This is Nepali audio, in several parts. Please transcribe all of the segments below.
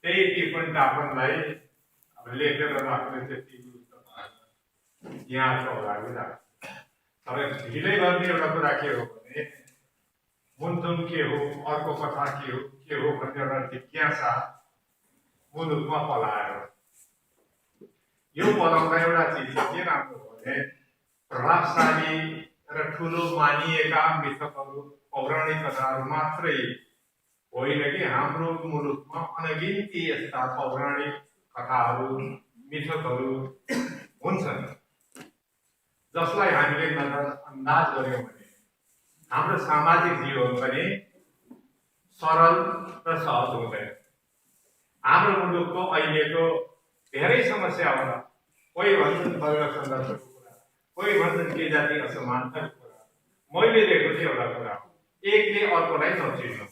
त्यही टिप्पणी टापनलाई अब लेखेर राख्ने त्यति यहाँको लागि राख्छ। तर ढिलै गर्ने एउटा कुरा के हो भने मुन्धुम के हो, अर्को कथा के हो भन्ने एउटा जिज्ञासा मुलुकमा पलाएर यो पलाउँदा एउटा चिज के राम्रो हो भने प्रभावशाली र ठुलो मानिएका मिथकहरू पौराणिक कथाहरू मात्रै होइन कि हाम्रो मुलुकमा अनगिन्ती यस्ता पौराणिक कथाहरू मिथकहरू हुन्छन् जसलाई हामीले नजरअन्दाज गर्यौँ भने हाम्रो सामाजिक जीवन पनि सरल र सहज हुँदैन। हाम्रो मुलुकको अहिलेको धेरै समस्या होला। कोही भन्छन् वर्ग सङ्घर्षको कुरा, कोही भन्छन् के जाति असमानताको कुरा। मैले देखेको चाहिँ एउटा कुरा हो, एकले अर्कोलाई नचिन्नु।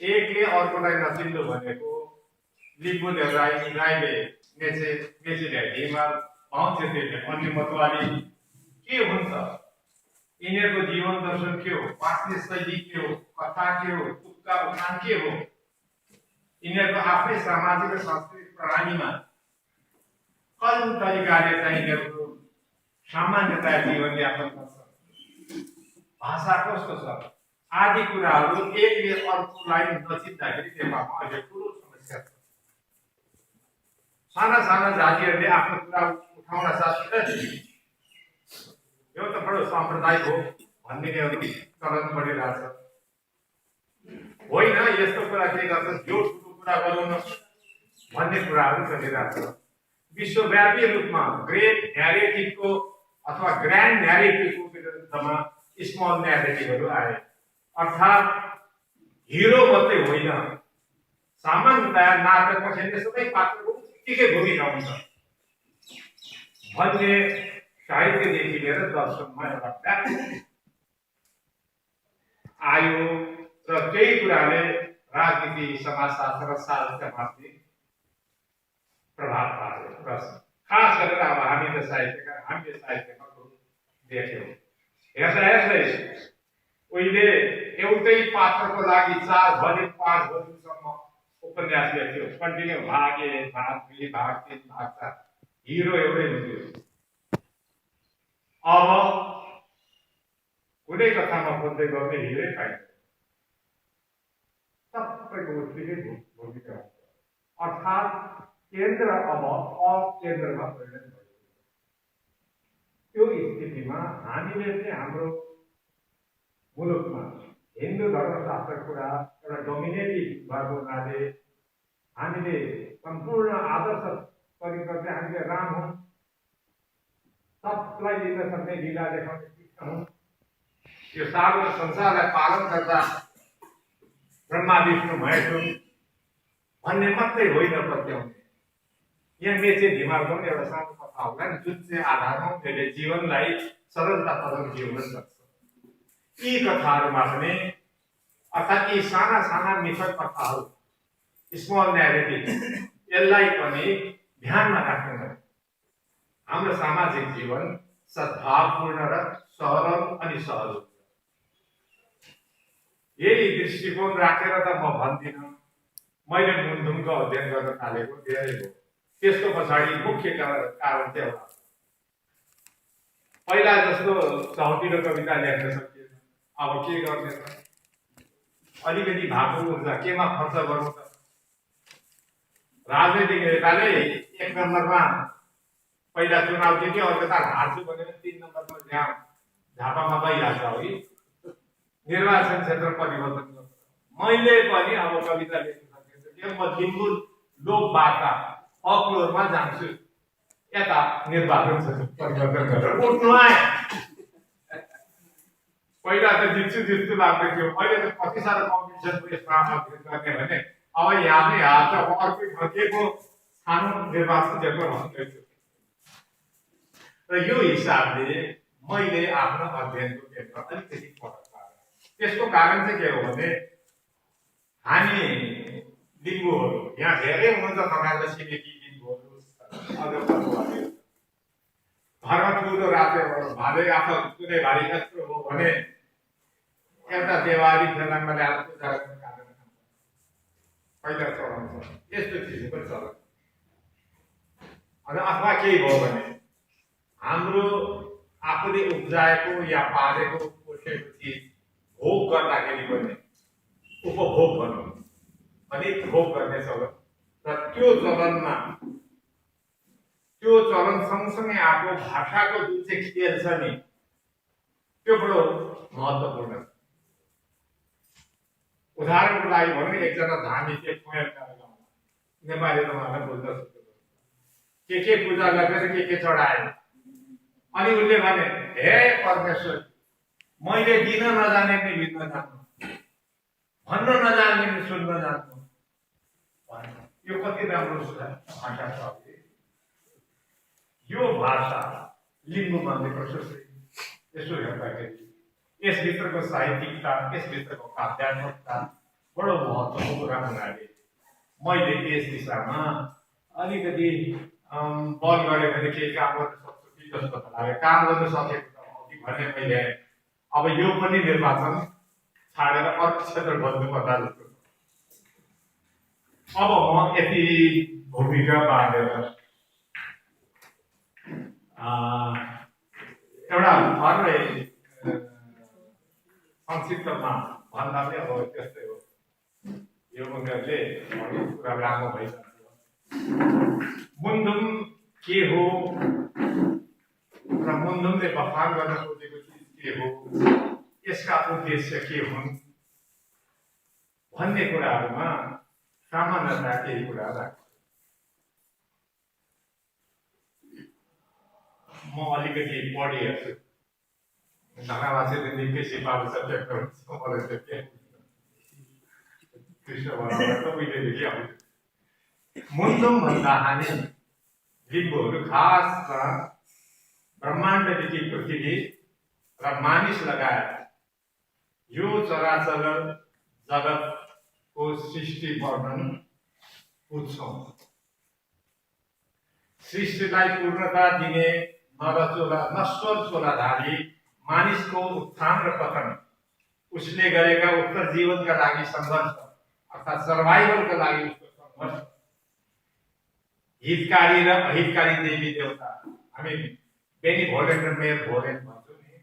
एकले अर्कोलाई नचिन्नु भनेको लिम्बूले राईले मेचीले हिमाल बाहुन अन्य मतवाली के हुन्छ, यिनीहरूको जीवन दर्शन के हो, बाँच्ने शैली के हो, कथा के हो, तुक्का उखान के हो, यिनीहरूको आफ्नै सामाजिक र सांस्कृतिक प्रणालीमा कौन तरिकाले चाहिँ यिनीहरूको सामान्यतया जीवनयापन गर्छ, भाषा कस्तो छ आदि कुराहरू एकले अर्कोलाई नचिन्दाखेरि नेपालमा अहिले ठुलो समस्या छ। साना साना जातिहरूले आफ्नो कुरा उठाउन सक्दैन। यो त बडो साम्प्रदायिक हो भन्ने चलन बढिरहेछ। होइन, यस्तो कुरा के गर्छ, जो ठुलो कुरा गरौँ न भन्ने कुराहरू चलिरहेछ। विश्वव्यापी रूपमा ग्रेट न्यारेटिभको अथवा ग्रान्ड न्यारेटिभको विरुद्धमा स्मल न्यारेटिभहरू आए। अर्थात् हिरो मात्रै होइन, सामान्यतया नाटकमा चाहिँ सबै पात्रको उत्तिकै भूमिका हुन्छ भन्ने साहित्यदेखि लिएर दर्शनमा एउटा व्यापक आयो र त्यही कुराले राजनीति, समाजशास्त्र र साहित्यमाथि प्रभाव पार्यो। र खास गरेर अब हामीले साहित्यमा देख्यौँ। हेर्दै उहिले एउटै पात्रको लागि 4 भोल्युम 5 भोल्युमसम्म उपन्यास लेख्थ्यो। कन्टिन्यू भाग 1, भाग 2, भाग 3, भाग 4, हिरो एउटै हुन्थ्यो। अब कुनै कथामा खोज्दै गर्ने हिरै पाइन्छ, सबैको उत्तिकै भूमिका हुन्छ। अर्थात् केन्द्र अब अकेन्द्रमा परिणत भयो। त्यो स्थितिमा हामीले चाहिँ हाम्रो मुलुकमा हिन्दू धर्मशास्त्र कुरा एउटा डोमिनेटिभ भएको हुनाले हामीले सम्पूर्ण आदर्श परिकर चाहिँ हामीले राम हुन्, सबलाई लिन सक्ने लीला देखाउने कृष्ण हुन्, यो सारा संसारलाई पालन गर्दा ब्रह्मा विष्णु महेश हुन् भन्ने मात्रै होइन पत्याउने। यहाँ मेचे ढिमालको पनि एउटा सानो कथा होला नि, जुन चाहिँ आधारमा त्यसले जीवनलाई सरलतापूर्वक जिउन सक्छ। यी कथाहरूमा पनि अर्थात् यी साना साना मिथक कथाहरू, स्मल न्यारेटिभ, यसलाई पनि ध्यानमा राख्नु। हाम्रो सामाजिक जीवन सद्भावपूर्ण र सरल अनि सहज हुन्छ। यही दृष्टिकोण राखेर त म भन्दिनँ, मैले मुन्धुमको अध्ययन गर्न थालेको धेरै हो। त्यसको पछाडि मुख्य कारण चाहिँ एउटा, पहिला जस्तो चौतिलो कविता लेख्न सकिएन, अब के गर्ने त, अलिकति भएको ऊर्जा केमा खर्च गर्नु त। राजनैतिक नेताले 1 नम्बरमा पहिला चुनाव दिन्थ्यो, अर्को त हार्छु भनेर 3 नम्बरमा त्यहाँ झापामा गइहाल्छ हो कि निर्वाचन क्षेत्र परिवर्तन गर्छ। मैले पनि अब कविता लेख्न सकिन्छ, म लिम्बू लोक वार्ता अक्लोरमा जान्छु, यता निर्वाचन क्षेत्र परिवर्तन गरेर उठ्नु आए। पहिला त जित्छु लाग्दै थियो, अहिले त कति साह्रो कम्पिटिसनको यसमा अध्ययन गर्ने भने अब यहाँ नै हाल्छ, अब अर्कै फर्केको सानो निर्वाचन क्षेत्र भन्दैछु। र यो हिसाबले मैले आफ्नो अध्ययनको क्षेत्र अलिकति फरक पारेँ। त्यसको कारण चाहिँ के हो भने हामी लिम्बूहरू यहाँ धेरै हुनुहुन्छ, तपाईँको छिमेकी लिम्बूहरू घरमा ठुलो रातो भाले आफ्नो कुनै भारी यस्तो हो भने एउटा देवारी फेलाङमा ल्याएर पूजा गर्ने कारण पहिला चढाउँछ, यस्तो चिज पनि चलाउँछ। अनि अथवा केही भयो भने हाम्रो आफूले उब्जाएको या पालेको पोसेको चिज भोग गर्दाखेरि पनि उपभोग भनौँ अनि भोग गर्ने चलन र त्यो चलनमा त्यो चलन सँगसँगै आएको भाषाको जुन चाहिँ खेल छ नि त्यो बडो महत्त्वपूर्ण छ। उदाहरणको लागि भनौँ, एकजना धामी थिए नेपाली उहाँलाई बोल्दा के पूजा गरेर के चढायो अनि उसले भने, हे परमेश्वर, मैले दिन नजाने पनि लिन जान्नु, भन्न नजाने पनि सुन्न जान्नु। यो कति राम्रो भाषा छ। यो भाषा लिम्बूमा प्रशस्तै यसो हेर्दाखेरि यसभित्रको साहित्यिकता, यसभित्रको काव्यात्मकता बडो महत्त्वपूर्ण कुरा हुनाले मैले यस दिशामा अलिकति बल गरेँ भने केही काम गर्न सक्छु कि जस्तो लाग्यो। काम गर्न सकेको त अघि भने मैले अब यो पनि निर्वाचन छाडेर अर्को क्षेत्र बन्नुपर्दा जस्तो। अब म यति भूमिका बाँडेर एउटा थर्रै संक्षिप्तमा भन्दा पनि अब त्यस्तै हो। यो उनीहरूले अरू कुरा राम्रो भइसक्यो। मुन्धुम के हो र मुन्धुमले बखान गर्न खोजेको चिज के हो, यसका उद्देश्य के हुन् भन्ने कुराहरूमा सामान्यतया केही कुरा राख्छ। म अलिकति पढिहेर्छु। धनावासीले निकै सिफारिस व्यक्त हुन्छ मलाई त के कृष्ण उहिलेदेखि आउँछ। मुन्धुम भन्दा हामी लिम्बूहरू खास ब्रह्माण्डदेखि पृथ्वी र मानिस लगायत यो चराचर जगतको सृष्टि वर्णन बुझ्छौँ। सृष्टिलाई पूर्णता दिने नश्वर चोलाधारी मानिसको उत्थान र पतन, उसले गरेका उत्तरजीवनका लागि सङ्घर्ष अर्थात् सर्भाइभलका लागि उसको सङ्घर्ष, हितकारी र अहितकारी देवी देवता, हामी बेनिभोलेन्ट र मेलभोलेन्ट भन्छौँ नि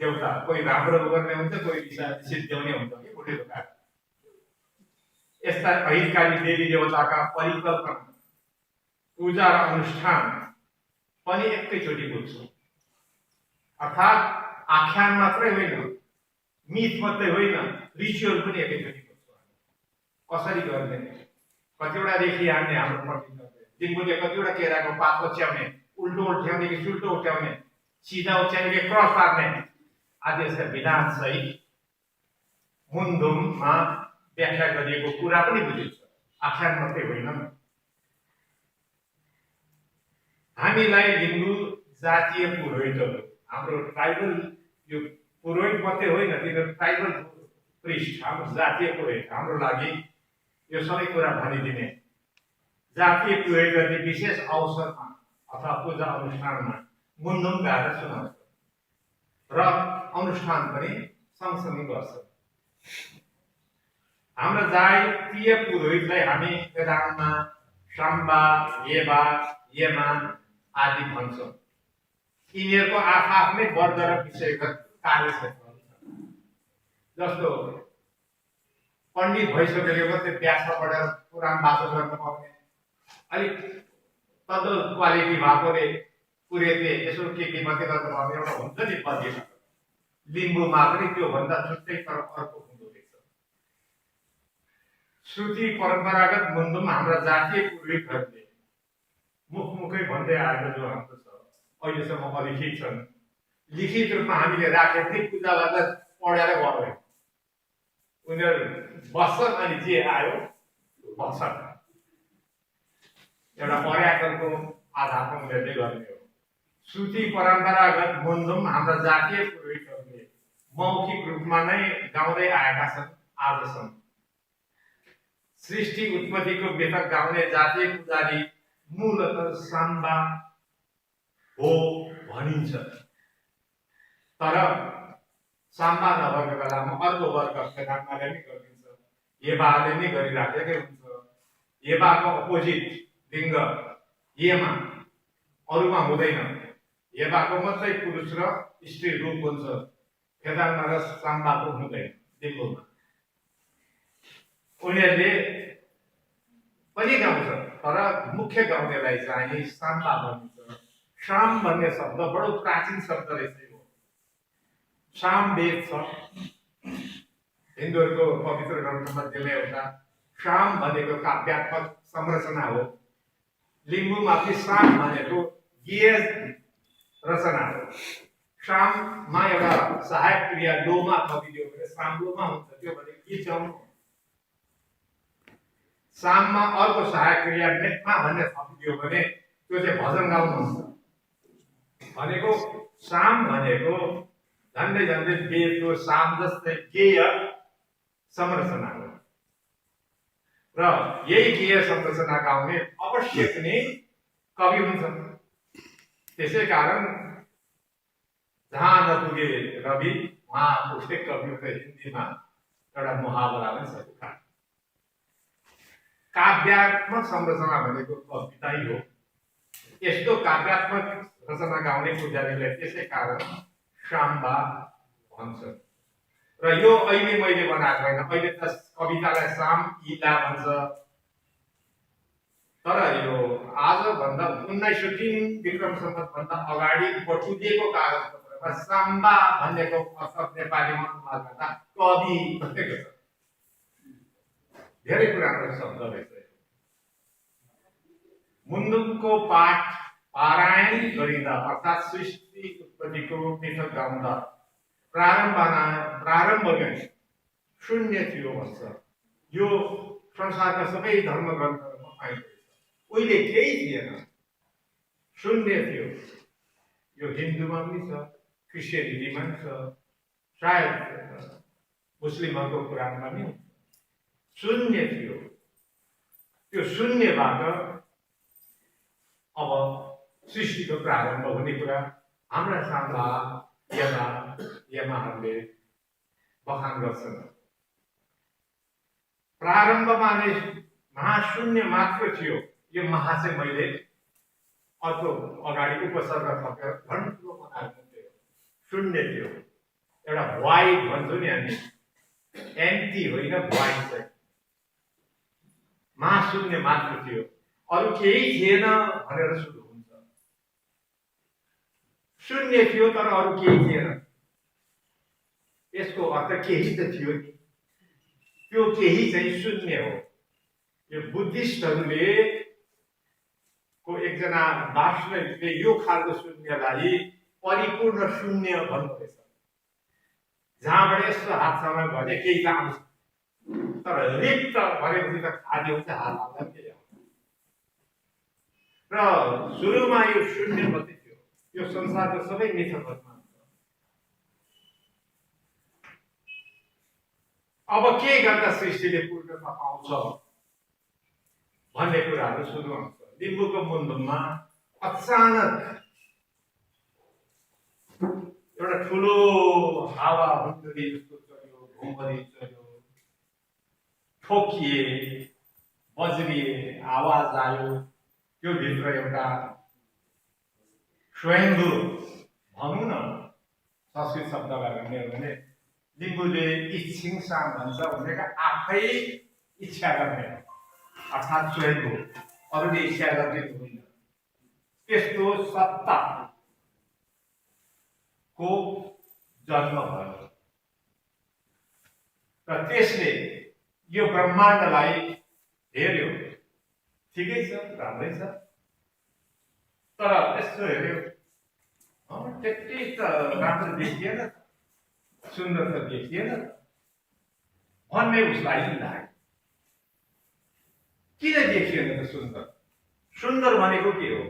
देवता, कोही राम्रो गर्ने हुन्छ, कोही सिद्ध्याउने हुन्छ कि बुढेको कारण। यस्ता अहितकारी देवी देवताका परिकल्पना, पूजा र अनुष्ठान पनि एकैचोटि बुझ्छौँ। अर्थात् आख्यान मात्रै होइन, मिथ मात्रै होइन, रिचुअल पनि एकैचोटि बुझ्छौँ। कसरी गर्ने, कतिवटा रेखी हान्ने हाम्रो पण्डित लिम्बूले कतिवटा केराको पात ओछ्याउने, उल्टो उठ्याउने कि सुल्टो उठ्याउने, सिधा ओछ्याउने कि क्रस पार्ने आदि यस्ता विधान सहित मुन्धुममा व्याख्या गरिएको कुरा पनि बुझिन्छ, आख्यान मात्रै होइन। हामीलाई लिम्बू जातीय पुरोहितहरू, हाम्रो ट्राइबल, यो पुरोहित मात्रै होइन, तिनीहरू ट्राइबल प्रिस्ट, हाम्रो जातीय पुरोहित, हाम्रो लागि यो सबै कुरा भनिदिने जातीय पुरोहितहरूले विशेष अवसरमा अथवा पूजा अनुष्ठानमा मुन्धुम गाएर सुनाउँछ र अनुष्ठान पनि सँगसँगै गर्छ। हाम्रो जातीय पुरोहितलाई हामी वेदान्तमा शम्बा, येबा, येमान आदि भन्छौँ। यिनीहरूको आफ्नै वर्ग र विषयगत कार्यक्षेत्रहरू छन्। जस्तो पण्डित भइसकेको मात्रै व्यासमा पढेर पुराण वाचन गर्न पाउने, अलिक तल्लो क्वालिटी भएकोले पुरेतले यसो के मात्रै गर्न पाउने एउटा हुन्छ नि पद्धति। लिम्बूमा पनि त्योभन्दा छुट्टै तर अर्को हुँदो रहेछ। श्रुति परम्परागत मुन्धुम हाम्रा जातीय पुरोहितहरूले मुखै भन्दै आएको जो हाम्रो छ, अहिलेसम्म अलिखित छन्, लिखित रूपमा हामीले राखेको थियौँ, पूजा गर्दा पढेर गर्दैन। उनीहरू बस्छन् अनि जे आयो बस्छन्। एउटा पर्याकरणको आधारमा उनीहरूले गर्ने हो। श्रुति परम्परागत मुन्धुम हाम्रा जातीय पुरोहितहरूले मौखिक रूपमा नै गाउँदै आएका छन् आजसम्म। सृष्टि उत्पत्तिको बेतक गाउने जातीय पुजारी मूलतः साम्बा हो भनिन्छ। तर साम्बा नभएको बेलामा अर्को वर्ग वेदान्तले नै गरिदिन्छ, येबाले नै गरिराखेकै हुन्छ। हेबाको अपोजिट लिङ्ग हेमा अरूमा हुँदैन। हेबाको मात्रै पुरुष र स्त्री रूप हुन्छ, फेदाङ्ग र साम्बाको हुँदैन लिम्बूमा। उनीहरूले पनि गाउँछ, तर मुख्य गाउनेलाई चाहिँ साम्बा भनिन्छ। साम भन्ने शब्द बडो प्राचीन शब्द रहेछ यो। साम वेद छ हिन्दूहरूको पवित्र ग्रन्थ मध्येमा एउटा। साम भनेको काव्यात्मक संरचना हो। लिम्बूमाथि साम भनेको गीय रचना हो। साममा एउटा सहायक क्रिया लोमा थपिदियो भने साम लोमा हुन्छ, त्यो भनेको गीत गाउनु। साममा अर्को सहायक क्रिया मेटमा भन्ने थपिदियो भने त्यो चाहिँ भजन गाउनु हुन्छ। भनेको साम भनेको झन्डै झन्डै वेदको साम जस्तै गेय संरचना हो र यही गेय संरचना गाउने अवश्य पनि कवि हुन्छ। त्यसै कारण जहाँ नपुगे रवि वहाँ पुगे कवि हुन्छ। हिन्दीमा एउटा मुहावरा पनि छ। काव्यात्मक संरचना भनेको कविता हो। यस्तो काव्यात्मक रचना गाउने पुजारीलाई त्यसै कारण साम्बा भन्छ। र यो अहिले मैले बनाएको होइन, अहिले त कवितालाई साम इला भन्छ। तर यो आजभन्दा 1903 विक्रम सम्वतभन्दा अगाडि बटुलिएको कागजपत्रमा साम्बा भन्नेको अर्थ नेपालीमा अनुवाद गर्दा कवि भनेको छ। धेरै पुरानो शब्द रहेछ। मुन्दुमको पाठ पारायण गरिँदा अर्थात् सृष्टि उत्पत्तिको मिथक गाउँदा प्रारम्भमा शून्य थियो भन्छ। यो संसारका सबै धर्म ग्रन्थहरूमा पाइन्छ। उहिले केही थिएन, शून्य थियो। यो हिन्दूमा पनि छ, क्रिस्चियनिटीमा पनि छ, सायद मुस्लिमहरूको कुरानमा पनि शून्य थियो। त्यो शून्यबाट अब सृष्टिको प्रारम्भ हुने कुरा हाम्रा साम्बा यमाहरूले बखान गर्छन्। प्रारम्भमा नै महाशून्य मात्र थियो। यो महा चाहिँ मैले अर्को अगाडि उपसर्ग थपेर घन्टो बनाएको थियो। शून्य थियो, एउटा वाइड भन्छौँ नि हामी, एम्टी होइन वाइड चाहिँ। महाशून्य मात्र थियो, अरू केही थिएन भनेर सुरु हुन्छ। शून्य थियो तर अरू केही थिएन, यसको अर्थ केही त थियो नि। त्यो केही चाहिँ शून्य हो। यो बुद्धिस्टहरूले को एकजना दार्शनिकले यो खालको शून्यलाई परिपूर्ण शून्य भन्नुहुँदैछ। जहाँबाट यस्तो हातसँग भने केही त आउँछ, तर रिक्त भनेपछि त खाली हुन्छ, हात हाल्दा पनि केही आउँछ। र सुरुमा यो शून्य मात्रै थियो। यो संसारको सबै मिथकहरूमा हुन्छ। अब के गर्दा सृष्टिले पूर्णता पाउँछ भन्ने कुराहरू सुरु हुन्छ। लिम्बूको मुन्दुममा अचानक एउटा ठुलो हावा हुन्डरी जस्तो चल्यो, भुमरी चल्यो, ठोकिए, बज्रिए, आवाज आयो। त्यो भित्र एउटा स्वयम्भू भनौँ न, संस्कृत शब्द गर्ने हो भने लिम्बूले इच्छिङसा भन्छ भनेको आफै इच्छा गर्ने, अर्थात् स्वयम्भू, अरूले इच्छा गर्ने होइन। त्यस्तो सत्ताको जन्म भयो र त्यसले यो ब्रह्माण्डलाई हेर्यो। ठिकै छ, राम्रै छ, तर यस्तो हेर्यो त्यति त राम्रो देखिएन, सुन्दर त देखिएन भन्ने उसलाई लाग्यो। किन देखिएन त सुन्दर? सुन्दर भनेको के हो?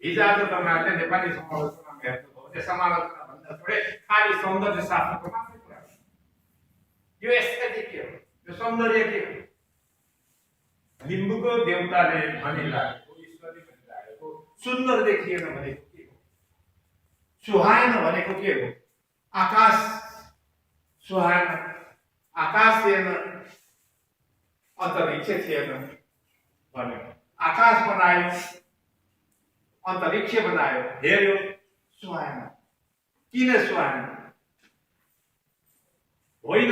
हिजोआज तपाईँहरूले नेपाली समालोचनामा हेर्नुभयो भने समालोचना भन्दा थोरै खालि सौन्दर्य शास्त्रको मात्रै कुरा हो। यो एस्थेटिक के हो? यो सौन्दर्य के हो? लिम्बूको देवताले भनिरहेको, ईश्वरले भनिरहेको सुन्दर देखिएन भनेको के हो? सुहाएन भनेको के हो? आकाश सुहाएन, आकाश थिएन, अन्तरिक्ष थिएन, भन्यो, आकाश बनायो, अन्तरिक्ष बनायो, हेर्यो, सुहाएन। किन सुहाएन? होइन,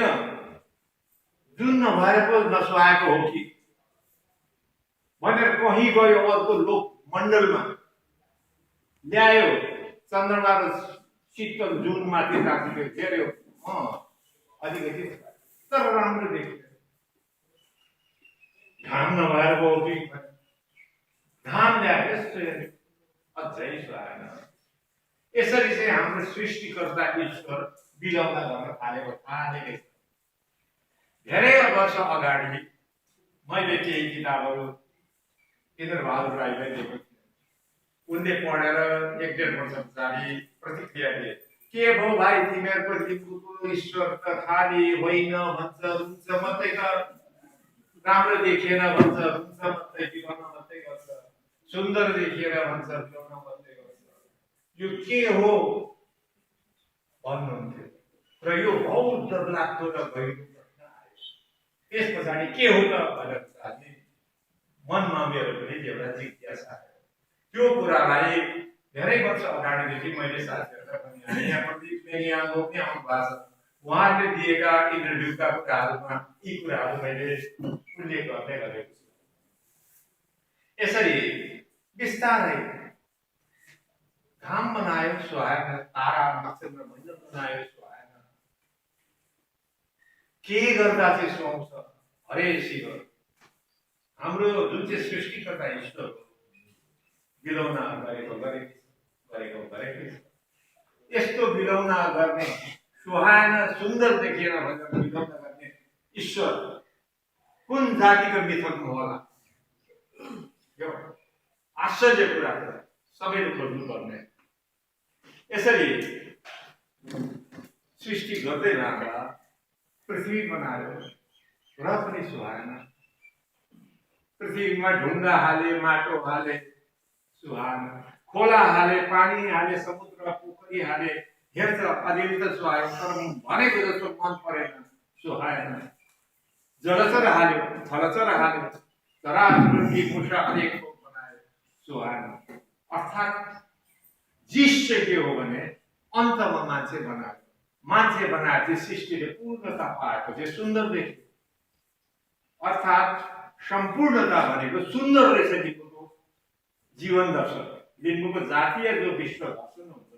जुन नभएर पो नसुहाएको हो कि भनेर कहीँ गयो अर्को लोक मण्डलमा ल्यायो चन्द्रमा र शीतल जुन माथि राखियो, हेर्यो, अलिकति तर राम्रो देखियो। घाम नभएर पो हो कि घाम ल्यायो, यस्तो हेर्यो, अझै सुहाएन। यसरी चाहिँ हाम्रो सृष्टिकर्ता ईश्वर बिलाउँदा गर्न थालेको थालेकै छ। धेरै वर्ष अगाडि मैले केही किताबहरू इन्द्रबहादुर राईलाई दिएको थिएँ। उनले पढेर 1-1.5 वर्ष पछाडि प्रतिक्रिया दिए, के भो भाइ तिमीहरूको लिम्बूको ईश्वर त खाली होइन भन्छ, रुन्छ मात्रै त, राम्रो देखिएन भन्छ, रुन्छ मात्रै, बिगाउन मात्रै गर्छ, सुन्दर देखिएर भन्छ, बिगाउन मात्रै गर्छ, यो के हो भन्नुहुन्थ्यो। र यो बहुत डरलाग्दो र गहिरो प्रश्न आयो। त्यस पछाडि के हो त भनेर चाहिँ मनमा मेरो पनि एउटा जिज्ञासा आयो। त्यो कुरालाई धेरै वर्ष अगाडिदेखि मैले साथीहरूलाई पनि यहाँ प्रदीप यहाँ लोक यहाँ आउनु भएको छ, उहाँहरूले दिएका इन्टरभ्यूका कुराहरूमा यी कुराहरू मैले उल्लेख गर्दै गरेको छु। यसरी बिस्तारै घाम बनायो, सुहाएन, तारा नक्षत्र मण्डल बनायो, सुहाएन। के गर्दा चाहिँ सुहाउँछ? हरे शिव, हाम्रो जुन चाहिँ सृष्टिकर्ता ईश्वर हो, बिलौना गरेकै छ। यस्तो बिलौना गर्ने, सुहाएन, सुन्दर देखिएन भनेर बिलौना गर्ने ईश्वर कुन जातिको मिथकमा होला? यो आश्चर्य कुरा हो, सबैले खोज्नु पर्ने। यसरी सृष्टि गर्दै जाँदा पृथ्वी बनायो र पनि सुहाएन। पृथ्वीमा ढुङ्गा हाले, माटो हाले, सुहाएन। खोला हाले, पानी हाले, समुद्र पोखरी हाले, हेर्छ अलिअलि त सुहायो, तर भनेको जस्तो मन परेन, सुहाएन। जलचर हाल्यो, थलचर हाल्यो, चराचुरुङ्गी मुसा अनेक थोक बनायो, सुहाएन। अर्थात् जिस चाहिँ के हो भने अन्तमा मान्छे बनायो। मान्छे बनाएर चाहिँ सृष्टिले पूर्णता पाएपछि सुन्दर देखियो। अर्थात् सम्पूर्णता भनेको सुन्दर रहेछ लिम्बूको जीवन दर्शन। लिम्बूको जातीय जो विश्व दर्शन हुन्छ,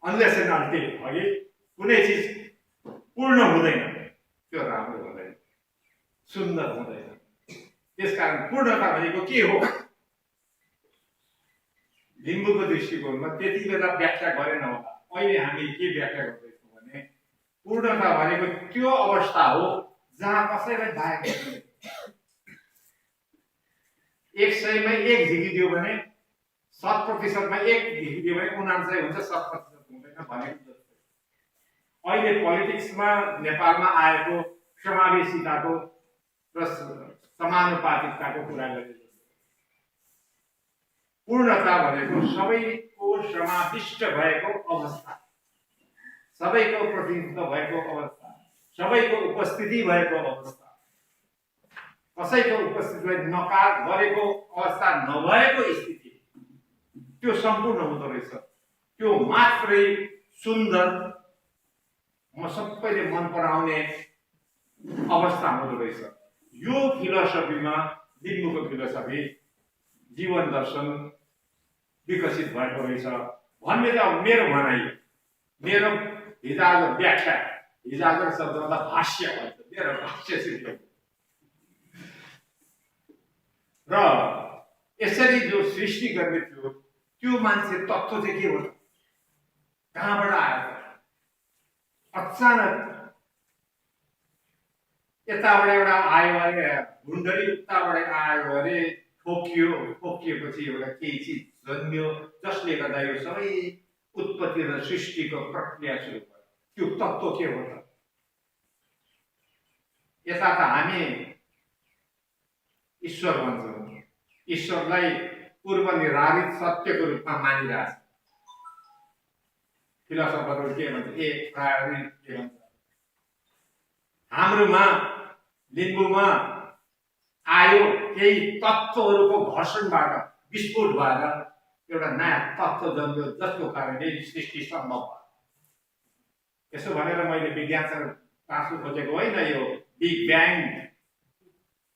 अनलेस एन्ड अन्टिल अघि कुनै चिज पूर्ण हुँदैन, त्यो राम्रो हुँदैन, सुन्दर हुँदैन। त्यसकारण पूर्णता भनेको के हो? लिम्बूको दृष्टिकोणमा त्यति बेला व्याख्या गरेन होला। अहिले हामी के व्याख्या गर्दैछौँ भने पूर्णता भनेको त्यो अवस्था हो जहाँ कसैलाई बाहेक 100मा 1 झिकिदियो भने 100%मा 1 झिकिदियो भने 99 हुन्छ, 100% हुँदैन भनेको जस्तै। अहिले पोलिटिक्समा नेपालमा आएको समावेशिताको र समानुपातिकताको कुरा गरेको पूर्णता भनेको सबैको समाविष्ट भएको अवस्था, सबैको प्रतिनिधित्व भएको अवस्था, सबैको उपस्थिति भएको अवस्था, कसैको उपस्थितिलाई नकार गरेको अवस्था नभएको स्थिति, त्यो सम्पूर्ण हुँदो रहेछ। त्यो मात्रै सुन्दर, सबैले मन पराउने अवस्था हुँदो रहेछ। यो फिलोसफीमा लिम्बूको फिलोसफी जीवन दर्शन विकसित भएको रहेछ भन्ने त मेरो भनाइ, मेरो हिजोआज व्याख्या, हिजोआज शब्दमा भाष्य भन्छ, मेरो भाष्य सिद्ध। र यसरी जो सृष्टि गर्ने थियो त्यो मान्छे तत्त्व चाहिँ के हो त? कहाँबाट आयो? अचानक यताबाट एउटा आयो अरे भुन्डरी, उताबाट आयो अरे ठोकियो, ठोकिएपछि एउटा केही चिज जन्मियो जसले गर्दा यो सबै उत्पत्ति र सृष्टिको प्रक्रिया सुरु भयो। त्यो तत्त्व के हो त? यता त हामी ईश्वर भन्छौँ, ईश्वरलाई पूर्व निर्धारित सत्यको रूपमा मानिरहेछ। फिलोसफरहरू के भन्छ? प्रायोरिटी के भन्छ? हाम्रोमा लिम्बूमा आयो, केही तत्त्वहरूको घर्षणबाट विस्फोट भएर एउटा नयाँ तत्त्व जन्मियो, जसको कारणले सृष्टि सम्भव भयो। यसो भनेर मैले विज्ञानसँग टाँस्नु खोजेको होइन। यो बिग ब्याङ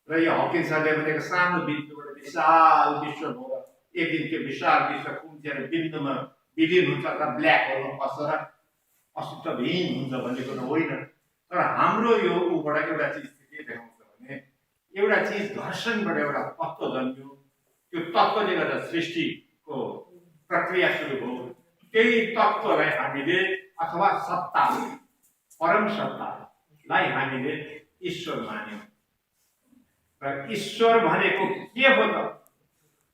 र यो हकिन्सले भनेको सानो बिन्दुबाट विशाल विश्व हो र एक दिन त्यो विशाल विश्व कुम्चिएर बिन्दुमा विलीन हुन्छ र ब्ल्याक होलमा पसेर अस्तित्वहीन हुन्छ भन्ने कुरो होइन। तर हाम्रो यो ऊबाट एउटा चिज के देखाउँछ भने एउटा चिज घर्षणबाट एउटा तत्त्व जन्मियो, त्यो तत्त्वले गर्दा सृष्टिको प्रक्रिया सुरु भयो। त्यही तत्त्वलाई हामीले अथवा सत्ता, परम सत्तालाई हामीले ईश्वर मान्यौँ र ईश्वर भनेको के हो त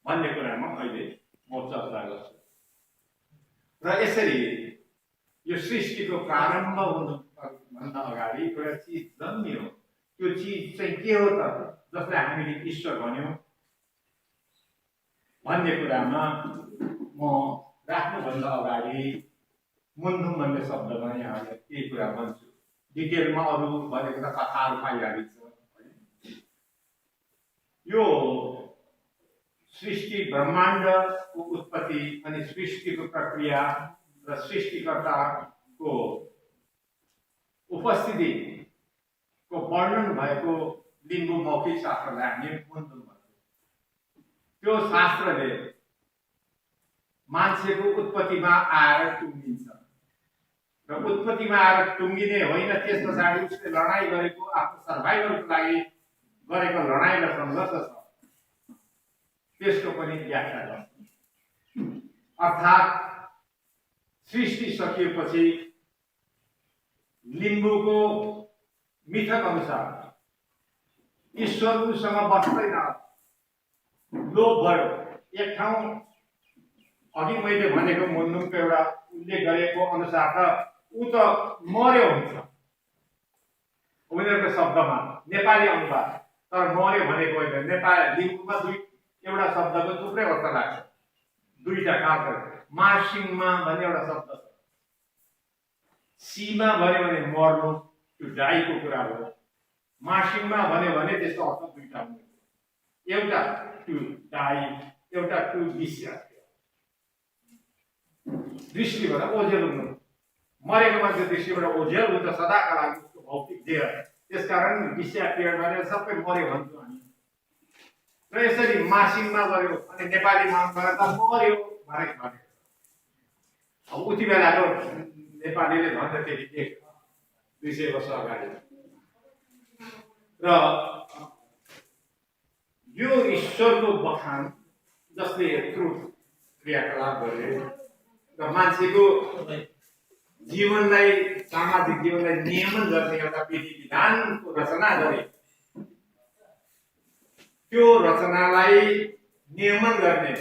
भन्ने कुरामा अहिले म चर्चा गर्छु। र यसरी यो सृष्टिको प्रारम्भ हुनुभन्दा अगाडि एउटा चिज जन्मियो। त्यो चिज चाहिँ के हो त जसलाई हामीले ईश्वर भन्यौँ भन्ने कुरामा म राख्नुभन्दा अगाडि मुन्धुम भन्ने शब्दमा यहाँलाई केही कुरा भन्छु। डिटेलमा अरू भनेको त कथाहरू पाइहालिन्छ। यो सृष्टि ब्रह्माण्डको उत्पत्ति अनि सृष्टिको प्रक्रिया र सृष्टिकर्ताको उपस्थितिको वर्णन भएको लिम्बू मौखिक शास्त्रलाई हामी मुन्धुम भन्छौँ। त्यो शास्त्रले मान्छेको उत्पत्तिमा आएर टुङ्गिन्छ र उत्पत्तिमा आएर टुङ्गिने होइन, त्यस पछाडि उसले लडाइँ गरेको, आफ्नो सर्भाइभलको लागि गरेको लडाइँ र सङ्घर्ष छ, त्यसको पनि व्याख्या गर्छ। अर्थात् सृष्टि सकिएपछि लिम्बूको मिथक अनुसार ईश्वर उसँग बस्दैन, लोभ भयो। एक ठाउँ अघि मैले भनेको मुन्धुमको एउटा उल्लेख गरेको अनुसार त ऊ त मर्यो हुन्छ उनीहरूको शब्दमा, नेपाली अनुवाद। तर मर्यो भनेको होइन। नेपाली लिम्बूमा एउटा शब्दको थुप्रै अर्थ लाग्छ, दुईटा खास गरी। मार्सिङमा भन्ने एउटा शब्द छ, सीमा भन्यो भने मर्नु, त्यो डाइको कुरा हो। मार्सिङमा भन्यो भने त्यसको अर्थ दुईटा हुन्छ, एउटा टु डाइ, एउटा टु डिस्चार्ज। दृष्टिबाट ओझेल हुनु, मरेको मान्छे दृष्टिबाट ओझेल हुन्छ सदाका लागि उसको भौतिक देह। त्यसकारण डिस्चार्ज गरेर सबै मर्यो भन्छौँ हामी। र यसरी मार्सिङमा गऱ्यो अनि नेपालीमा गएर त मर्यो भनेको। अब उति बेलाको नेपालीले भन्दाखेरि 100-200 वर्ष अगाडि। र यो ईश्वरको बखान जसले यत्रो क्रियाकलाप गरे र मान्छेको जीवनलाई, सामाजिक जीवनलाई नियमन गर्ने एउटा विधि विधानको रचना गरे, त्यो रचनालाई नियमन गर्ने